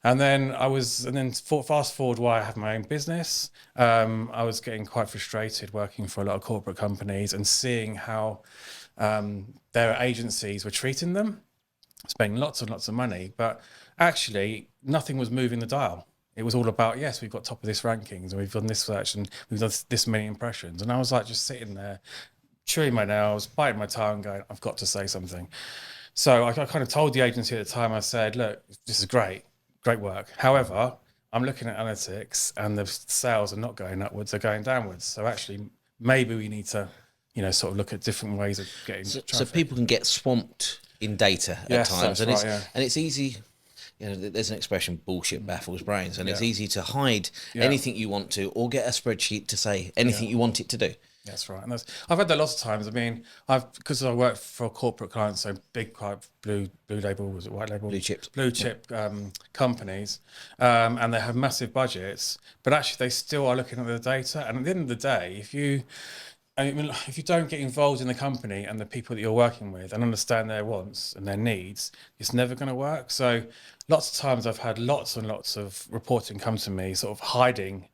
And then fast forward while I have my own business, I was getting quite frustrated working for a lot of corporate companies and seeing how their agencies were treating them, spending lots and lots of money, but actually nothing was moving the dial. It was all about, yes, we've got top of this rankings and we've done this search and we've done this many impressions. And I was like just sitting there, chewing my nails, biting my tongue, going, I've got to say something. So I kind of told the agency at the time, I said, look, this is great work. However, I'm looking at analytics and the sales are not going upwards, they're going downwards. So actually, maybe we need to, sort of look at different ways of getting So people can get swamped in data at times, and it's easy. There's an expression: bullshit baffles brains, and it's easy to hide anything you want to, or get a spreadsheet to say anything you want it to do. That's right, and I've had that lots of times. I mean, because I work for corporate clients, so big blue label, was it white label, blue chip companies, and they have massive budgets, but actually they still are looking at the data. And at the end of the day, if you don't get involved in the company and the people that you're working with and understand their wants and their needs, it's never going to work. So lots of times I've had lots and lots of reporting come to me, sort of hiding.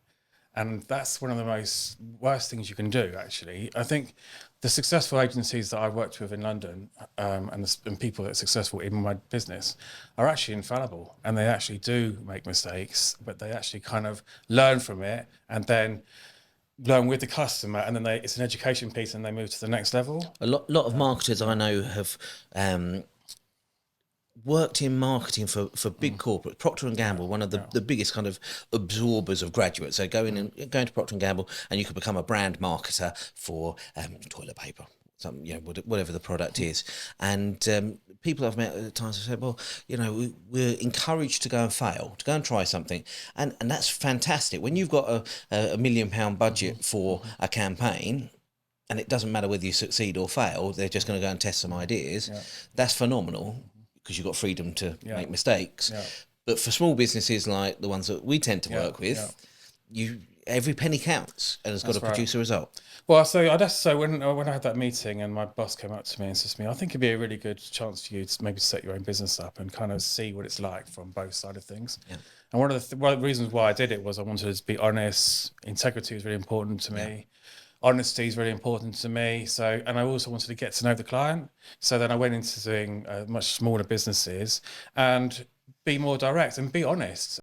And that's one of the most worst things you can do, actually. I think the successful agencies that I've worked with in London and people that are successful in my business are actually infallible. And they actually do make mistakes, but they actually kind of learn from it and then learn with the customer. And then it's an education piece and they move to the next level. A lot of marketers I know have worked in marketing for big corporate. Procter and Gamble, one of the biggest kind of absorbers of graduates. So going to Procter and Gamble, and you could become a brand marketer for toilet paper, whatever the product is. And people I've met at times have said, well, we're encouraged to go and fail, to go and try something, and that's fantastic. When you've got a £1 million budget for a campaign, and it doesn't matter whether you succeed or fail, they're just going to go and test some ideas. That's phenomenal, because you've got freedom to make mistakes. But for small businesses like the ones that we tend to work with, every penny counts and has got to produce a result. Well, so when I had that meeting and my boss came up to me and said to me, I think it'd be a really good chance for you to maybe set your own business up and kind of see what it's like from both sides of things. And one of the reasons why I did it was I wanted to be honest. Integrity was really important to me. Honesty is really important to me. And I also wanted to get to know the client. So then I went into doing much smaller businesses and be more direct and be honest.